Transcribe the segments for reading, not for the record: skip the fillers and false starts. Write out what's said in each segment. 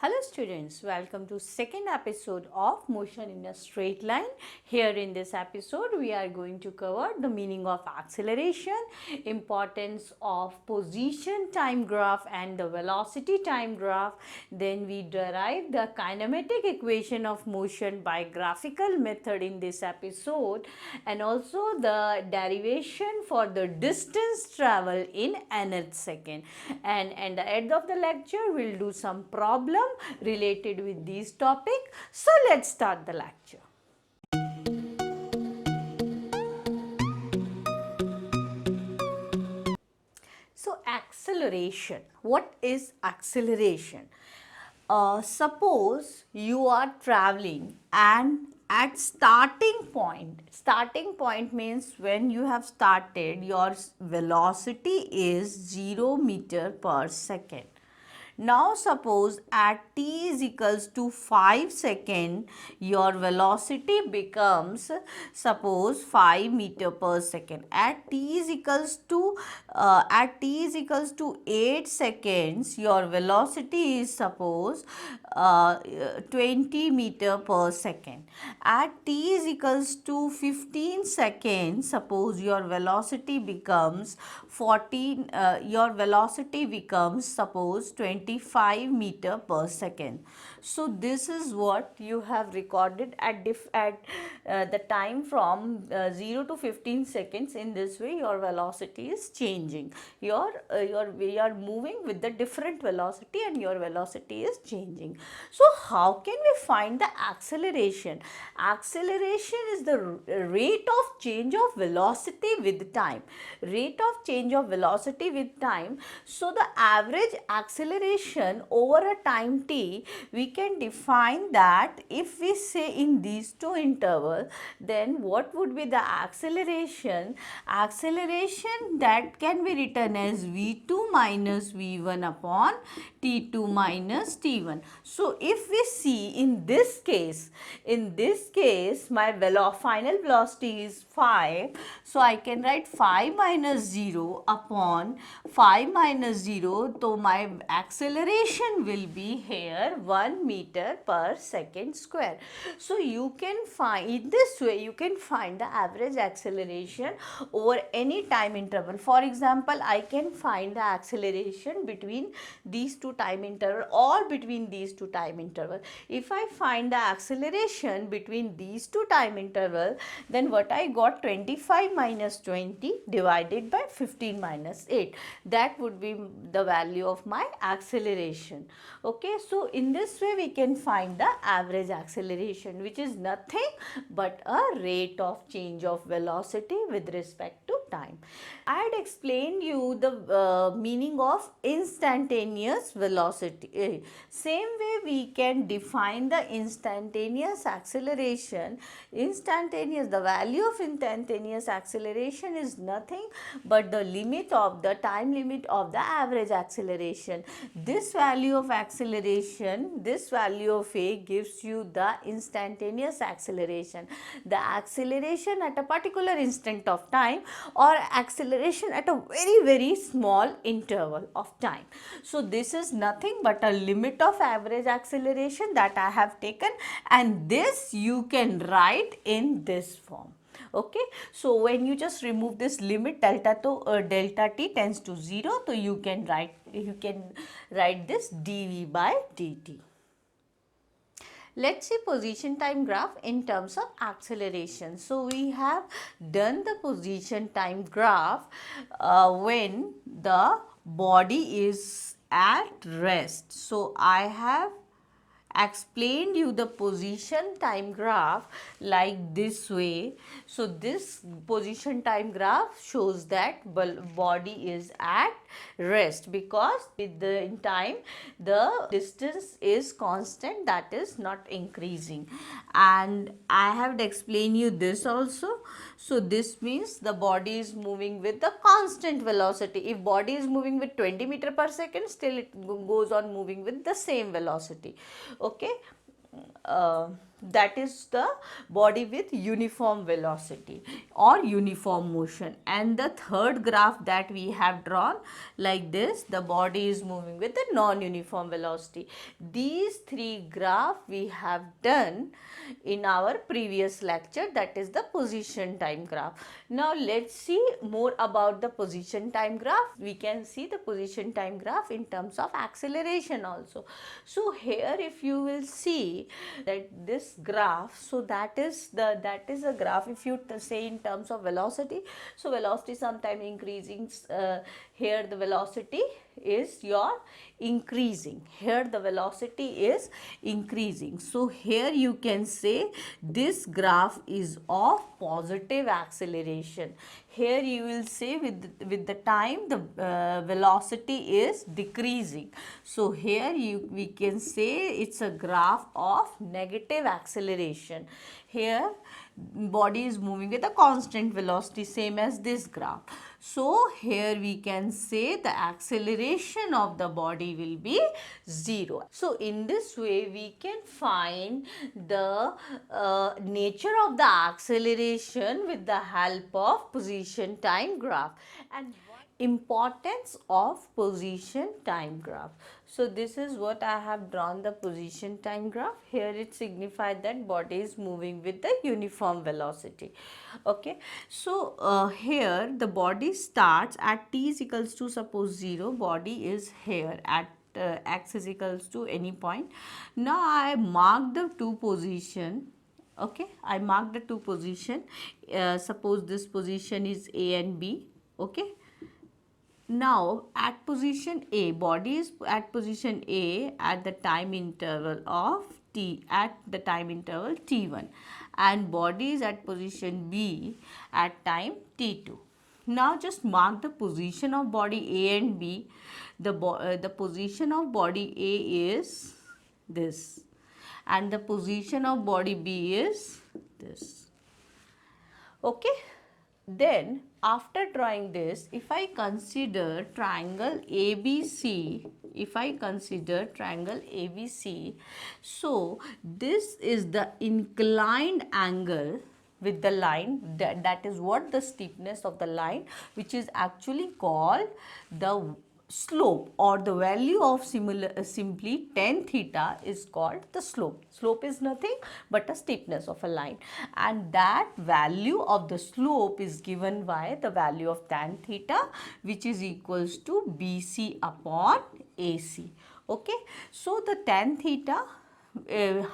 Hello students, welcome to second episode of Motion in a Straight Line. Here in this episode we are going to cover the meaning of acceleration, importance of position time graph and the velocity time graph. Then we derive the kinematic equation of motion by graphical method in this episode, and also the derivation for the distance travel in nth second. And at the end of the lecture we'll do some problem related with these topic. So let's start the lecture. So acceleration. What is acceleration? Suppose you are traveling and at starting point means when you have started, your velocity is 0 meter per second. Now suppose at t is equals to 5 second, your velocity becomes suppose 5 meter per second. At t is equals to 8 seconds, your velocity is suppose 20 meter per second. At t is equals to 15 seconds, suppose your velocity becomes suppose 25 meter per second. So this is what you have recorded at the time from 0 to 15 seconds. In this way your velocity is changing. We are moving with the different velocity and your velocity is changing. So how can we find the acceleration? Acceleration is the rate of change of velocity with time. Rate of change of velocity with time. So the average acceleration over a time t, we can define that if we say in these two intervals, then what would be the acceleration? Acceleration that can be written as v2 minus v1 upon t2 minus t1. So if we see in this case my final velocity is 5. So I can write 5 minus 0 upon 5 minus 0. So my acceleration will be here 1 meter per second square. So you can find, in this way you can find the average acceleration over any time interval. For example, I can find the acceleration between these two time interval or between these two time interval. If I find the acceleration between these two time interval, then what I got, 25 minus 20 divided by 15 minus 8. That would be the value of my acceleration. Okay, so in this way we can find the average acceleration, which is nothing but a rate of change of velocity with respect to time. I had explained you the meaning of instantaneous velocity. Same way we can define the instantaneous acceleration. The value of instantaneous acceleration is nothing but the limit of the time limit of the average acceleration. This value of acceleration, this value of a gives you the instantaneous acceleration. The acceleration at a particular instant of time or acceleration at a very small interval of time. So this is nothing but a limit of average acceleration that I have taken, and this you can write in this form. Okay, so when you just remove this limit delta t tends to 0, so you can write this dv by dt. Let's see position time graph in terms of acceleration. So we have done the position time graph when the body is at rest. So I have explained you the position time graph like this way. So this position time graph shows that body is at rest, because with the in time the distance is constant, that is not increasing. And I have explained you this also. So this means the body is moving with the constant velocity. If body is moving with 20 meter per second, still it goes on moving with the same velocity. Okay, that is the body with uniform velocity or uniform motion. And the third graph that we have drawn like this, the body is moving with the non-uniform velocity. These three graphs we have done in our previous lecture, that is the position time graph. Now let's see more about the position time graph. We can see the position time graph in terms of acceleration also. So here if you will see that this graph, so that is a graph if you say in terms of velocity. So velocity sometime increasing, here the velocity is your increasing, here the velocity is increasing. So here you can say this graph is of positive acceleration. Here you will say with the time the velocity is decreasing. So here we can say it's a graph of negative acceleration. Here body is moving with a constant velocity, same as this graph. So here we can say the acceleration of the body will be 0. So in this way we can find the nature of the acceleration with the help of position time graph. And importance of position time graph. So this is what I have drawn the position time graph. Here it signifies that body is moving with the uniform velocity. Okay. So here the body starts at t is equals to suppose 0. Body is here at x is equals to any point. Now I mark the two position. Okay, I mark the two position. Suppose this position is A and B. Okay. Now at position A, body is at position A at the time interval of t, at the time interval t1, and body is at position B at time t2. Now just mark the position of body A and B. The position of body A is this and the position of body B is this. Okay. Then after drawing this, if I consider triangle ABC, so this is the inclined angle with the line, that is what the steepness of the line, which is actually called the slope, or the value of simply tan theta is called the slope. Slope is nothing but a steepness of a line, and that value of the slope is given by the value of tan theta, which is equals to BC upon AC. Okay, so the tan theta,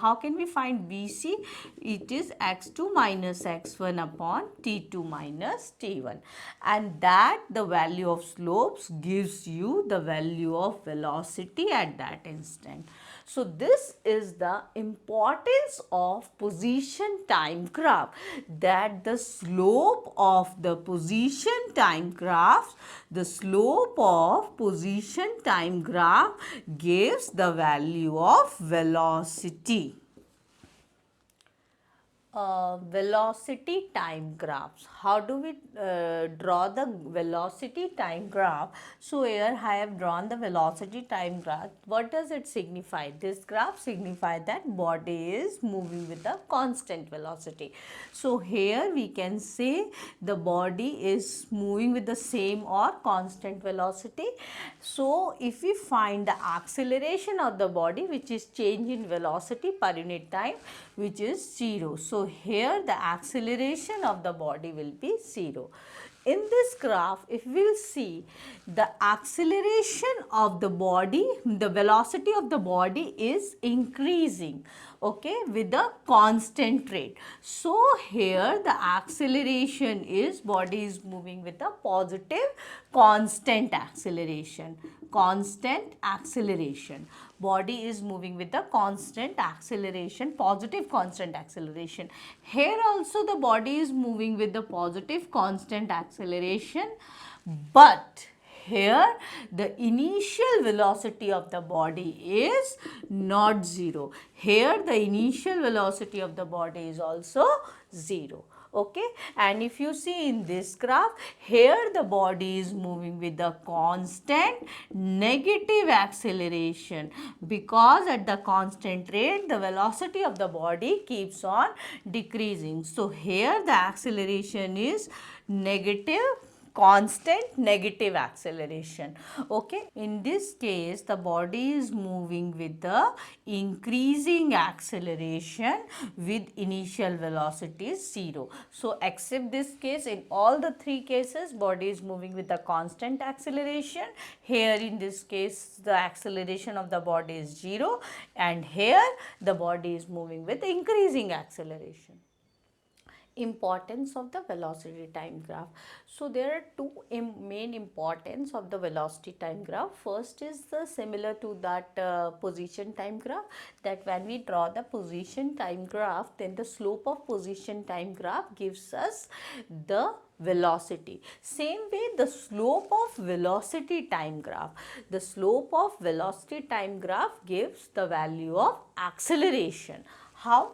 how can we find BC? It is x2 minus x1 upon t2 minus t1, and that the value of slopes gives you the value of velocity at that instant. So this is the importance of position time graph, that the slope of the position time graph, gives the value of velocity. Velocity time graphs. How do we draw the velocity time graph? So here I have drawn the velocity time graph. What does it signify? This graph signifies that body is moving with a constant velocity. So here we can say the body is moving with the same or constant velocity. So if we find the acceleration of the body, which is change in velocity per unit time, which is 0. So here the acceleration of the body will be 0. In this graph, if we will see the acceleration of the body, the velocity of the body is increasing, okay, with a constant rate. So here the acceleration is, body is moving with a positive constant acceleration. Body is moving with a constant acceleration, positive constant acceleration. Here also the body is moving with the positive constant acceleration, but here the initial velocity of the body is not 0. Here the initial velocity of the body is also 0. Okay, and if you see in this graph, here the body is moving with the constant negative acceleration, because at the constant rate the velocity of the body keeps on decreasing. So here the acceleration is negative, constant negative acceleration. Okay, in this case the body is moving with the increasing acceleration with initial velocity is 0. So except this case, in all the three cases body is moving with the constant acceleration. Here in this case the acceleration of the body is 0, and here the body is moving with increasing acceleration. Importance of the velocity time graph. So there are two main importance of the velocity time graph. First is the similar to that position time graph, that when we draw the position time graph, then the slope of position time graph gives us the velocity. Same way the slope of velocity time graph, the slope of velocity time graph gives the value of acceleration. How?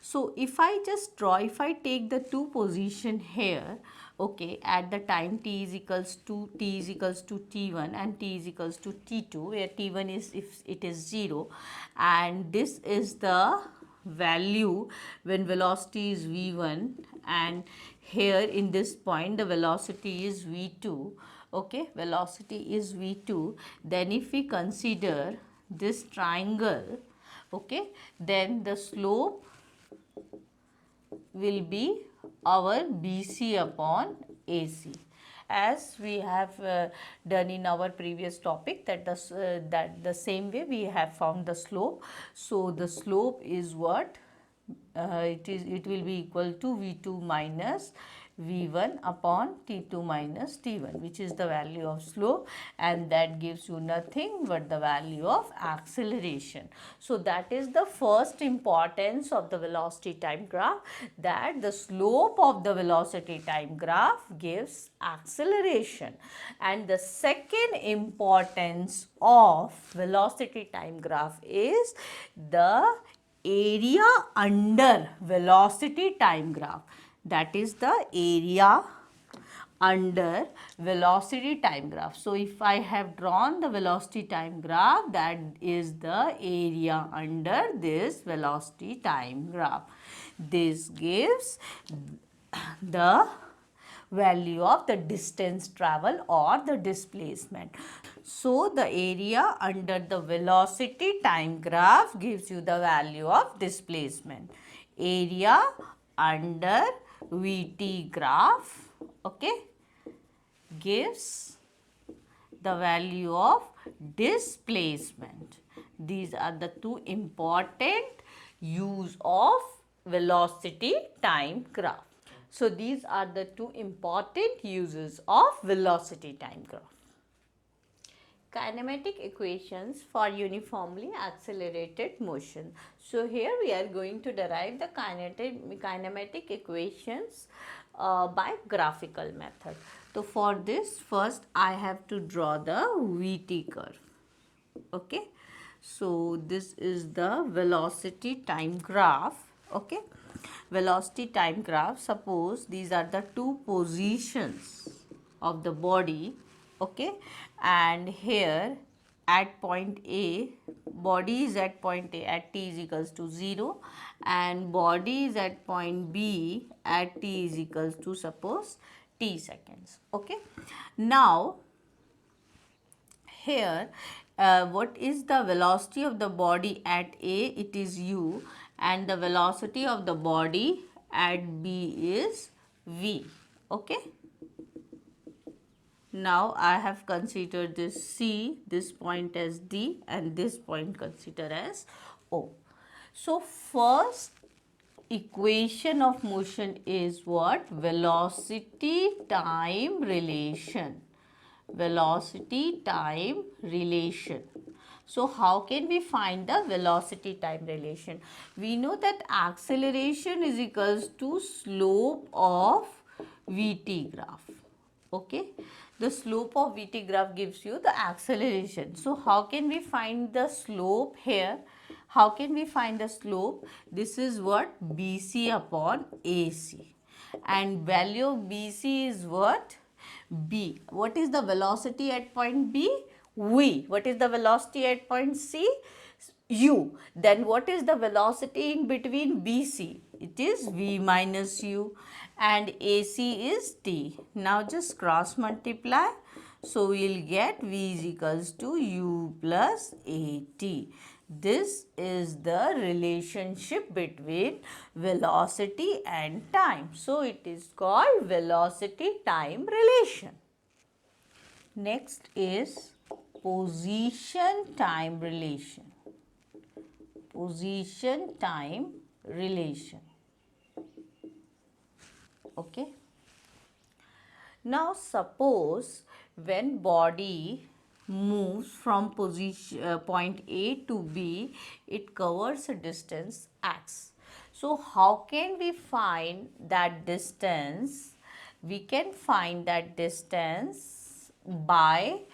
So if I just draw, if I take the two position here, okay, at the time t is equals to t1 and t is equals to t2, where t1 is if it is 0, and this is the value when velocity is v1, and here in this point the velocity is v2. Okay, velocity is v2. Then if we consider this triangle, okay, then the slope will be our BC upon AC, as we have done in our previous topic, that the same way we have found the slope. So the slope is what? It will be equal to V2 minus V1 upon T2 minus T1, which is the value of slope, and that gives you nothing but the value of acceleration. So that is the first importance of the velocity time graph, that the slope of the velocity time graph gives acceleration. And the second importance of velocity time graph is the area under velocity time graph, that is the area under velocity time graph. So if I have drawn the velocity time graph, that is the area under this velocity time graph. This gives the value of the distance travel or the displacement. So the area under the velocity time graph gives you the value of displacement. Area under VT graph, okay, gives the value of displacement. These are the two important use of velocity time graph. So these are the two important uses of velocity time graph. Kinematic equations for uniformly accelerated motion. So here we are going to derive the kinematic equations by graphical method. So for this, first I have to draw the VT curve. Okay, so this is the velocity time graph. Okay, velocity time graph, suppose these are the two positions of the body. Okay, and here at point A, body is at point A at t is equals to 0, and body is at point B at t is equals to, suppose, t seconds. Okay, now here what is the velocity of the body at A? It is u, and the velocity of the body at B is v. Okay, now I have considered this C, this point as D, and this point consider as O. So first equation of motion is what? Velocity time relation. Velocity time relation. So how can we find the velocity time relation? We know that acceleration is equals to slope of VT graph. Okay, the slope of VT graph gives you the acceleration. So how can we find the slope here? How can we find the slope? This is what? BC upon AC. and value of BC is what? B. What is the velocity at point B? V. What is the velocity at point C? U. Then what is the velocity in between BC? It is V minus U, and AC is T. Now just cross multiply. So we will get V is equals to U plus AT. This is the relationship between velocity and time. So it is called velocity time relation. Next is position time relation. Position time relation. Okay. Now suppose when body moves from position point A to B, it covers a distance x. So how can we find that distance? We can find that distance by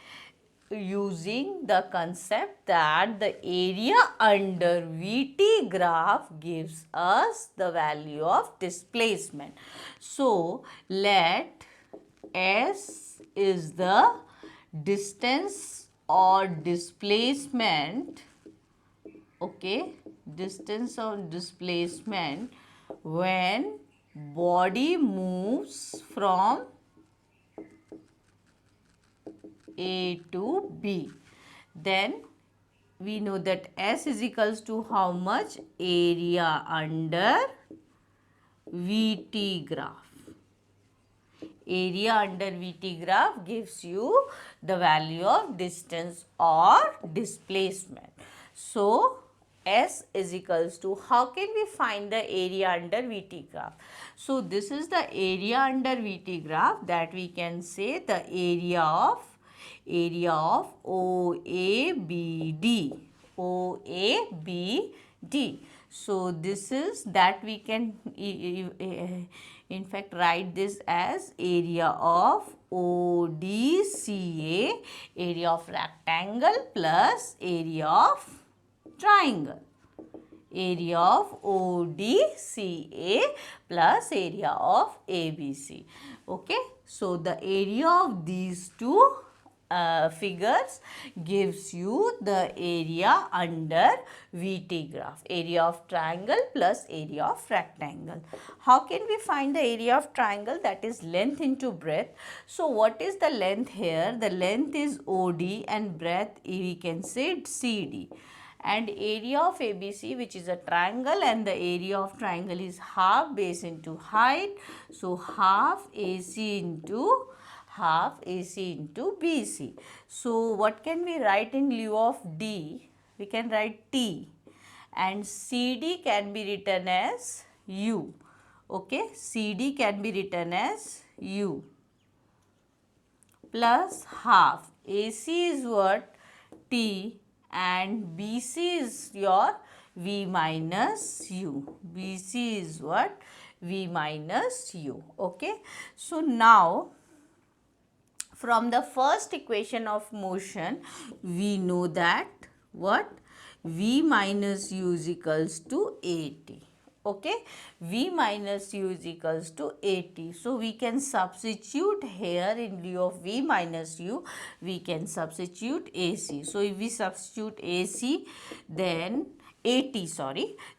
using the concept that the area under VT graph gives us the value of displacement. So let S is the distance or displacement, okay, distance or displacement when body moves from A to B. Then we know that S is equals to how much? Area under VT graph. Area under VT graph gives you the value of distance or displacement. So S is equals to, how can we find the area under VT graph? So this is the area under VT graph, that we can say the area of OABD. OABD. So this is that we can in fact write this as area of ODCA, area of rectangle plus area of triangle. Area of ODCA plus area of ABC. Okay. So the area of these two figures gives you the area under VT graph. Area of triangle plus area of rectangle. How can we find the area of triangle? That is length into breadth. So what is the length here? The length is OD and breadth we can say CD. And area of ABC, which is a triangle, and the area of triangle is half base into height. So half AC into BC. So what can we write in lieu of D? We can write T, and CD can be written as U. Okay, CD can be written as U plus half. AC is what? T, and BC is your V minus U. BC is what? V minus U. Okay. So now from the first equation of motion, we know that what? V minus U is equals to AT. Okay, V minus U is equals to AT. So we can substitute here in lieu of V minus U, we can substitute AC. So if we substitute AC, then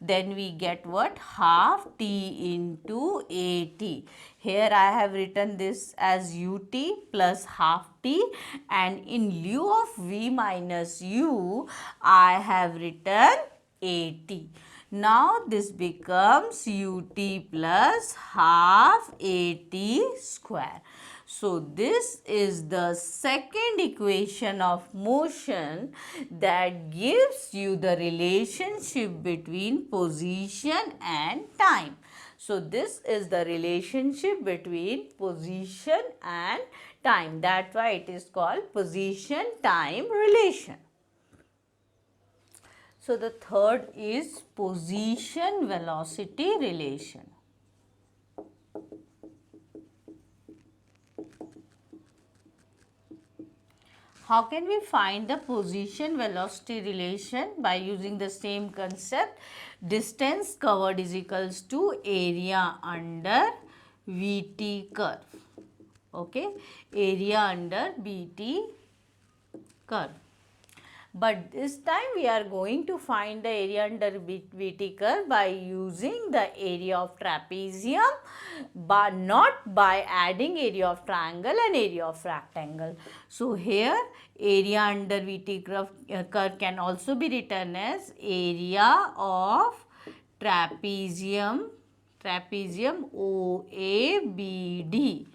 then we get what? Half T into AT. Here I have written this as UT plus half T, and in lieu of V minus U, I have written AT. Now this becomes UT plus half AT square. So this is the second equation of motion that gives you the relationship between position and time. So this is the relationship between position and time. That's why it is called position time relation. So the third is position velocity relation. How can we find the position velocity relation? By using the same concept, distance covered is equals to area under VT curve. Okay, area under BT curve. But this time we are going to find the area under VT curve by using the area of trapezium, but not by adding area of triangle and area of rectangle. So here area under VT curve can also be written as area of trapezium OABD.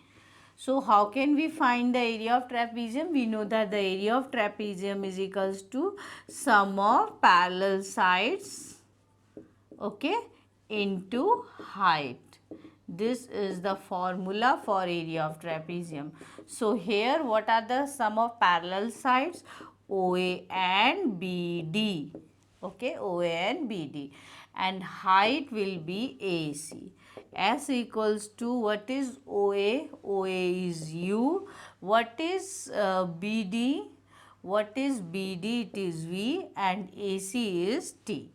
So how can we find the area of trapezium? We know that the area of trapezium is equals to sum of parallel sides, okay, into height. This is the formula for area of trapezium. So here what are the sum of parallel sides? OA and BD. Okay, OA and BD. And height will be AC. S equals to, what is OA? OA is U. What is BD? What is BD? It is V, and AC is T.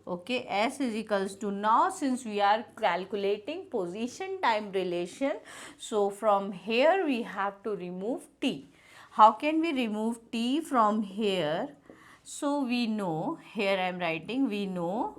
Okay, S is equals to, now since we are calculating position time relation, so from here we have to remove T. How can we remove T from here? So we know, here I am writing, we know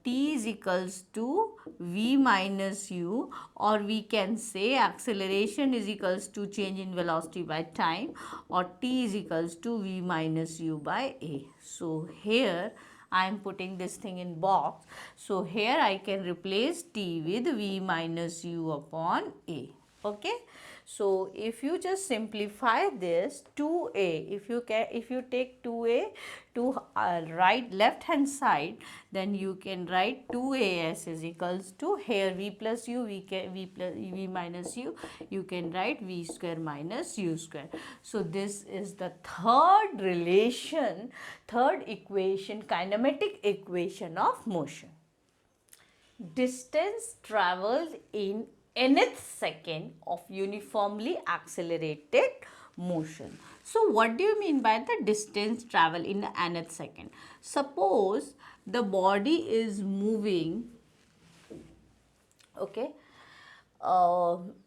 T is equals to V minus U, or we can say acceleration is equals to change in velocity by time, or T is equals to V minus U by A. So here I am putting this thing in box. So here I can replace T with V minus U upon A. Okay. So if you just simplify this, 2a, if you take 2a to right left hand side, then you can write 2as is equals to, here v plus u, v minus u, you can write v square minus u square. So this is the third relation, third equation, kinematic equation of motion. Distance traveled in nth second of uniformly accelerated motion. So what do you mean by the distance travel in the nth second? Suppose the body is moving, okay,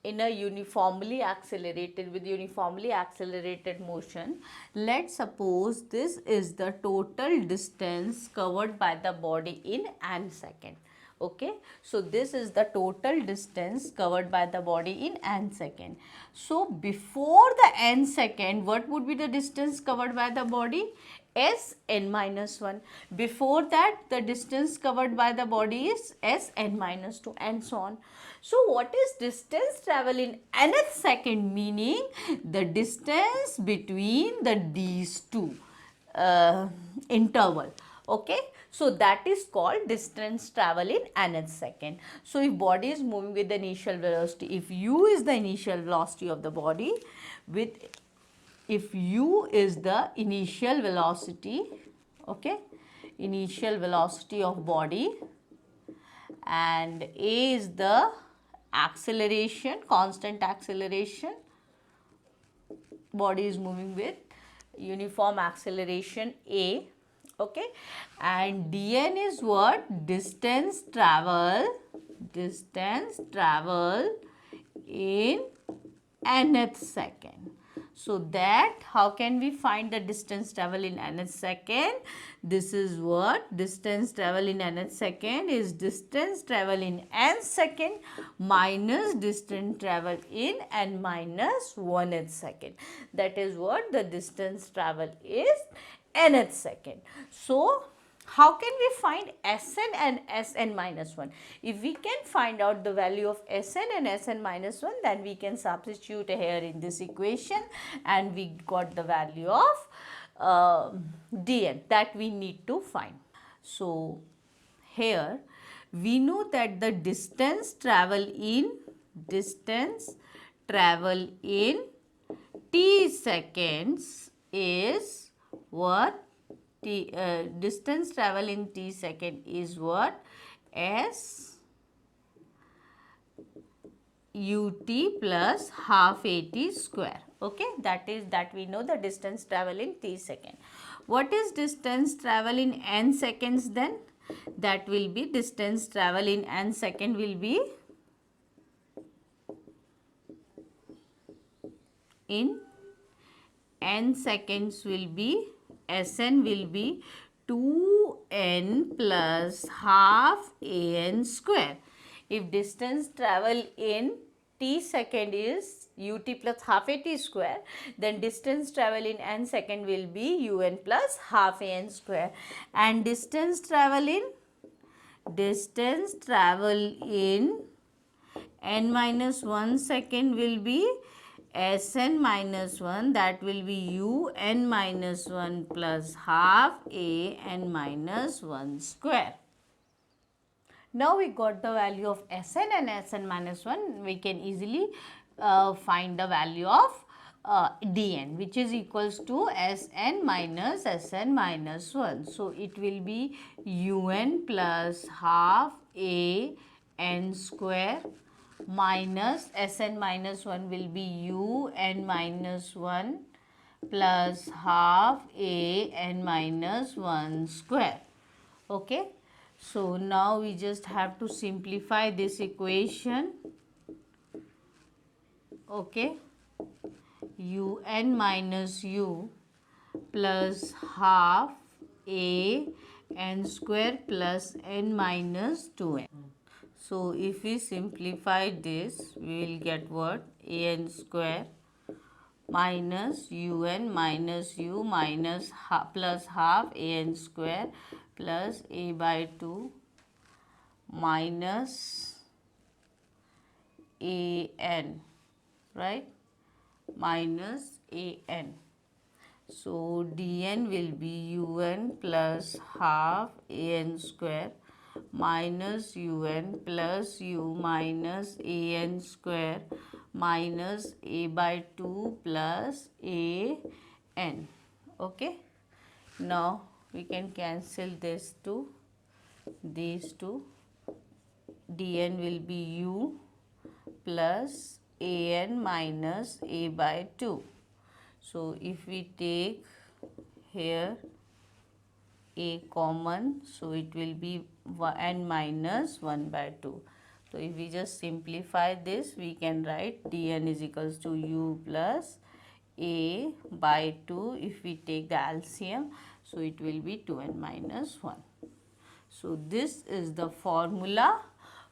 in a uniformly accelerated, with uniformly accelerated motion. Let's suppose this is the total distance covered by the body in n second. Okay, so this is the total distance covered by the body in n second. So before the n second, what would be the distance covered by the body? S n minus 1. Before that, the distance covered by the body is S n minus 2, and so on. So what is distance travel in nth second? Meaning the distance between these two interval. Okay, so that is called distance travel in nth second. So if body is moving with the initial velocity, if u is the initial velocity of the body, if u is the initial velocity, okay, initial velocity of body, and a is the acceleration, constant acceleration, body is moving with uniform acceleration a, okay, and dn is what? Distance travel in nth second. So that, how can we find the distance travel in nth second? This is what? Distance travel in nth second is distance travel in nth second minus distance travel in n minus 1th second. That is what the distance travel is nth second. So how can we find Sn and Sn minus 1? If we can find out the value of Sn and Sn minus 1, then we can substitute here in this equation, and we got the value of Dn that we need to find. So here we know that the distance travel in t seconds is what? Distance travel in t second is what? S ut plus half at square. Okay, that we know the distance travel in t second. What is distance travel in n seconds then? that will be distance travel in n second will be in n seconds will be Sn will be 2n plus half an square. If distance travel in t second is ut plus half at square, then distance travel in n second will be un plus half an square. And distance travel in n minus 1 second will be Sn minus 1, that will be un minus 1 plus half a n minus 1 square. Now we got the value of Sn and Sn minus 1. We can easily find the value of dn, which is equals to Sn minus 1. So it will be un plus half a n square minus Sn minus 1 will be un minus 1 plus half a n minus 1 square. Okay. So now we just have to simplify this equation. Okay. Un minus u plus half a n square plus n minus 2n. So if we simplify this, we will get what? An square minus un minus u minus plus half an square plus a by 2 minus an, right? Minus an. So dn will be un plus half an square minus un plus u minus an square minus a by 2 plus an. Okay. Now we can cancel these two. Dn will be u plus an minus a by 2. So if we take here a common, so it will be n minus 1 by 2. So if we just simplify this, we can write dn is equals to u plus a by 2. If we take the LCM, so it will be 2n minus 1. So this is the formula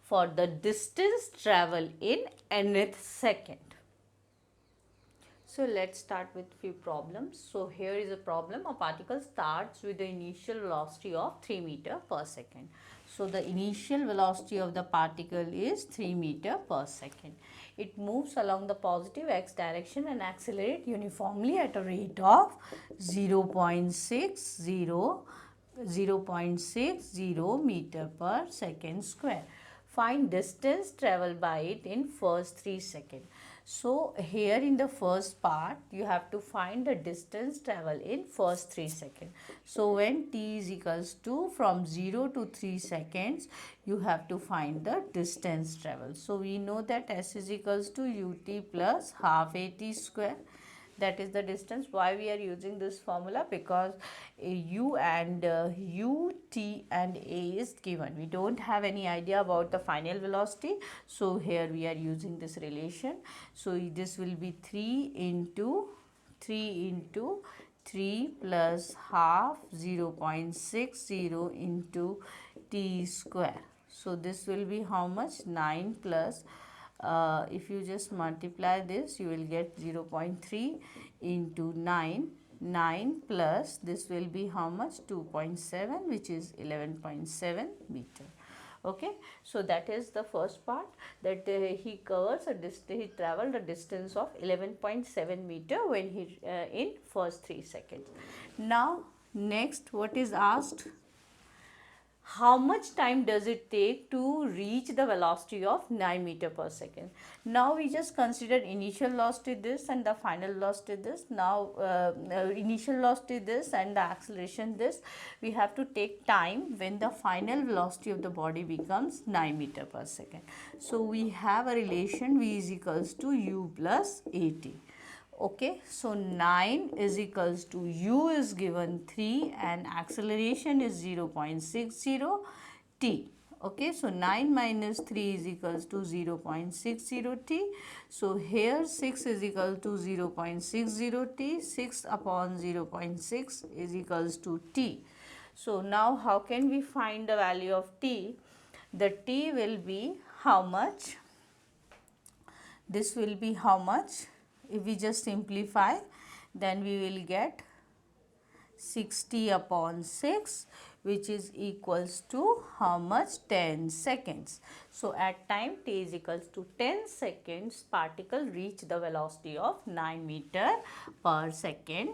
for the distance travel in nth second. So let's start with few problems. So here is a problem. A particle starts with the initial velocity of 3 meter per second. So the initial velocity of the particle is 3 meter per second. It moves along the positive x direction and accelerates uniformly at a rate of 0.60 meter per second square. Find distance traveled by it in first 3 seconds. So here in the first part, you have to find the distance travel in first 3 seconds. So when t is equals to from 0 to 3 seconds, you have to find the distance travel. So we know that s is equals to ut plus half at square. That is the distance. Why we are using this formula? Because u and ut and a is given. We don't have any idea about the final velocity. So here we are using this relation. So this will be 3 into 3 plus half 0.60 into t square. So this will be how much? 9 plus if you just multiply this, you will get 0.3 into 9 plus this will be how much? 2.7, which is 11.7 meter. Okay, so that is the first part, that he covers he traveled a distance of 11.7 meter when he in first 3 seconds. Now next, what is asked? How much time does it take to reach the velocity of 9 meter per second? Now we just consider initial velocity this and the final velocity this. Now initial velocity this and the acceleration this. We have to take time when the final velocity of the body becomes 9 meter per second. So we have a relation v is equals to u plus at. Okay, so 9 is equals to u is given 3 and acceleration is 0.60 t. Okay, so 9 minus 3 is equals to 0.60 t. So here 6 is equal to 0.60 t. 6 upon 0.6 is equals to t. So now how can we find the value of t? The t will be how much? This will be how much? If we just simplify, then we will get 60 upon 6, which is equals to how much? 10 seconds. So at time t is equals to 10 seconds, particle reach the velocity of 9 meter per second.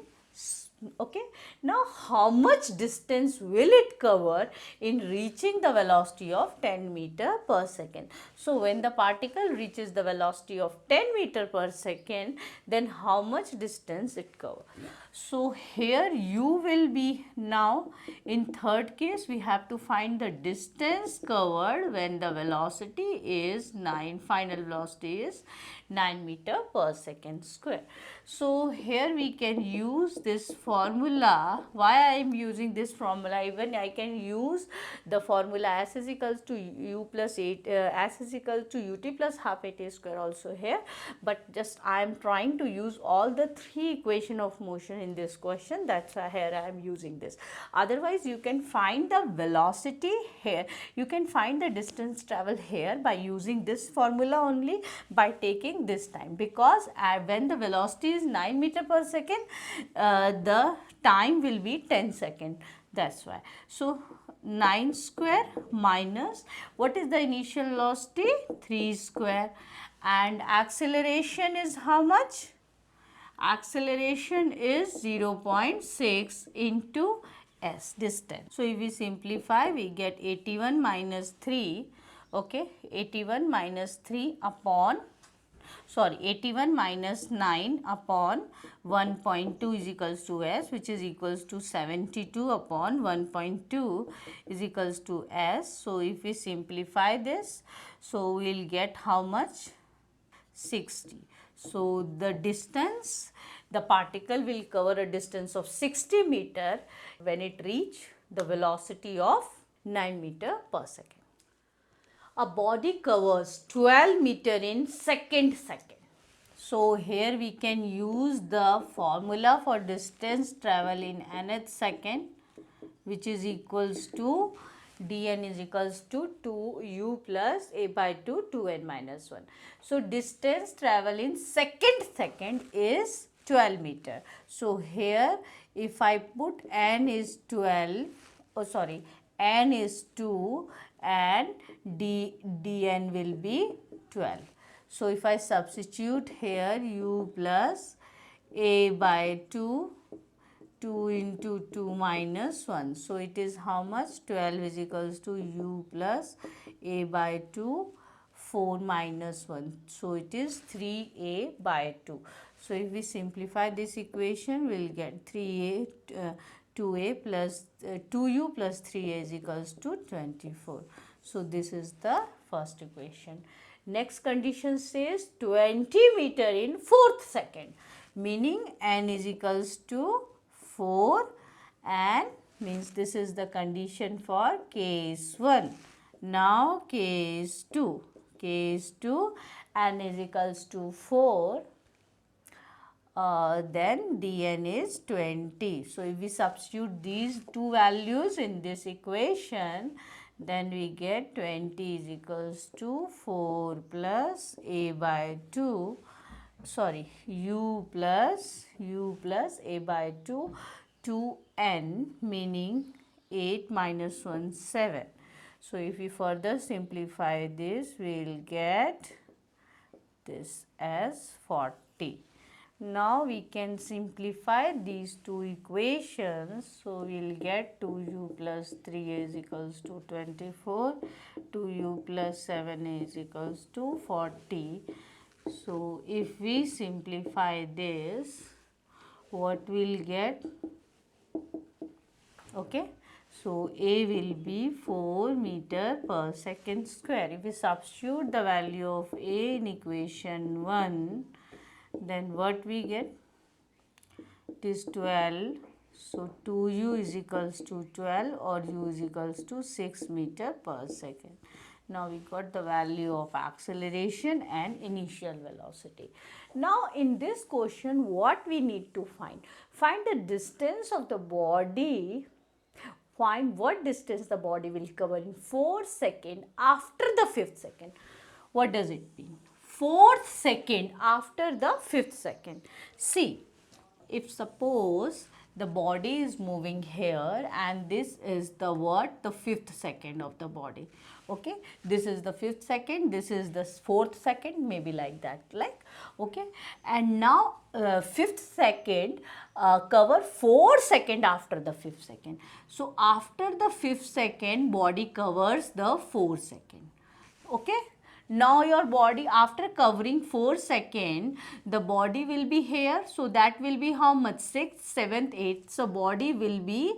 Okay, now how much distance will it cover in reaching the velocity of 10 meter per second? So when the particle reaches the velocity of 10 meter per second, then how much distance it covers? So here u will be, now in third case we have to find the distance covered when the velocity is 9, final velocity is 9 meter per second square. So here we can use this formula. Why I am using this formula? Even I can use the formula S is equals to u plus 8, S is equal to ut plus half 8a square also here, but just I am trying to use all the three equation of motion in this question. That's why here I am using this. Otherwise you can find the velocity here, you can find the distance travel here by using this formula only, by taking this time, because when the velocity is 9 meter per second, the time will be 10 second. That's why. So 9 square minus, what is the initial velocity? 3 square, and acceleration is how much? Acceleration is 0.6 into s, distance. So if we simplify, we get 81 minus 3, okay, 81 minus 3 upon, sorry, 81 minus 9 upon 1.2 is equals to s, which is equals to 72 upon 1.2 is equals to s. So if we simplify this, so we will get how much? 60. So the distance, the particle will cover a distance of 60 meter when it reach the velocity of 9 meter per second. A body covers 12 meter in second. So here we can use the formula for distance travel in nth second, which is equals to dn is equals to 2u plus a by 2 2n minus 1. So distance travel in second is 12 meter. So here if I put n is 12, oh sorry, n is 2 and dn will be 12. So if I substitute here u plus a by 2, 2 into 2 minus 1. So it is how much? 12 is equals to u plus a by 2, 4 minus 1. So it is 3a by 2. So if we simplify this equation, we will get 2a plus 2u plus 3a is equals to 24. So this is the first equation. Next condition says 20 meter in fourth second, meaning n is equals to 4, and means this is the condition for case 1. Now case 2. Case 2, n is equals to 4. Then dn is 20. So if we substitute these two values in this equation, then we get 20 is equals to 4 plus a by 2, sorry, u plus a by 2, 2n, meaning 8 minus 1, 7. So if we further simplify this, we will get this as 40. Now we can simplify these two equations. So we will get 2u plus 3a is equals to 24, 2u plus 7a is equals to 40. So if we simplify this, what we'll get? Okay. So a will be 4 meter per second square. If we substitute the value of a in equation 1, then what we get? It is 12. So 2u is equals to 12 or u is equals to 6 meter per second. Now we got the value of acceleration and initial velocity. Now in this question what we need to find? Find the distance of the body. Find what distance the body will cover in 4 seconds after the 5th second. What does it mean? 4th second after the 5th second. See, if suppose the body is moving here and this is the what? The 5th second of the body. Okay, this is the 5th second, this is the 4th second, maybe like that, like, okay, and now 5th second cover 4 second after the 5th second. So after the 5th second body covers the 4 second. Okay, now your body after covering 4 second the body will be here, so that will be how much? 6th, 7th, 8th. So body will be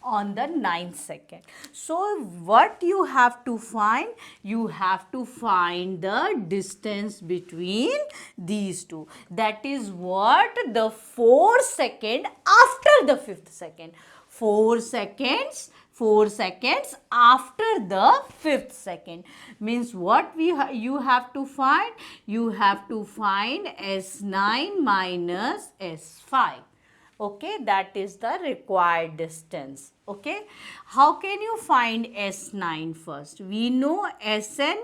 on the 9th second. So what you have to find? You have to find the distance between these two. That is what? The 4 second after the 5th second. 4 seconds, 4 seconds after the 5th second. Means what you have to find? You have to find S9 minus S5. Okay, that is the required distance. Okay, how can you find S9 first? We know Sn,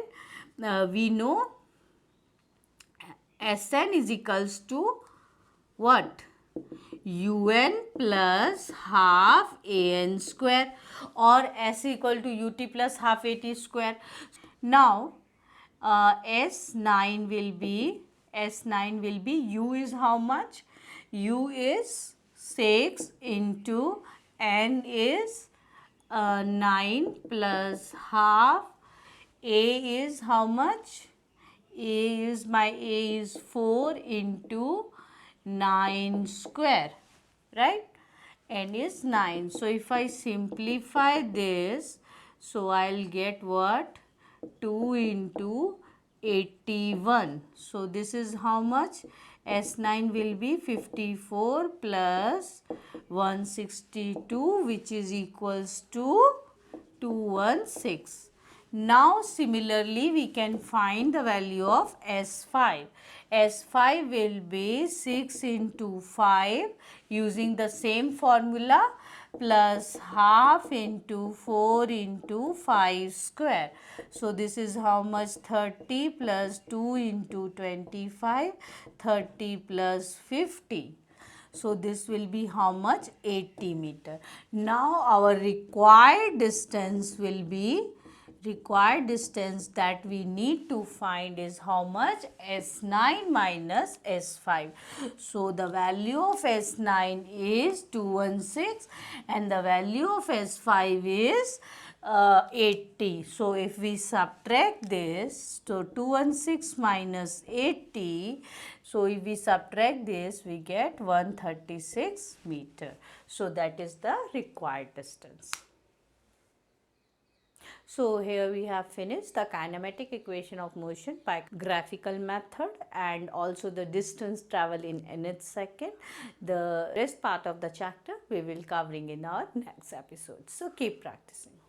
Sn is equals to what? Un plus half an square, or S equal to ut plus half at square. Now S9 will be u is how much? U is 6 into n is 9 plus half. A is how much? A is 4 into 9 square, right? N is 9. So if I simplify this, so I'll get what? 2 into 81. So this is how much? S9 will be 54 plus 162, which is equals to 216. Now similarly we can find the value of S5. S5 will be 6 into 5 using the same formula plus half into 4 into 5 square. So this is how much? 30 plus 2 into 25, 30 plus 50. So this will be how much? 80 meter. Now our required distance will be, required distance that we need to find is how much? S9 minus S5. So the value of S9 is 216 and the value of S5 is 80. So if we subtract this, so 216 minus 80, so if we subtract this we get 136 meter. So that is the required distance. So here we have finished the kinematic equation of motion by graphical method and also the distance travel in nth second. The rest part of the chapter we will covering in our next episode. So keep practicing.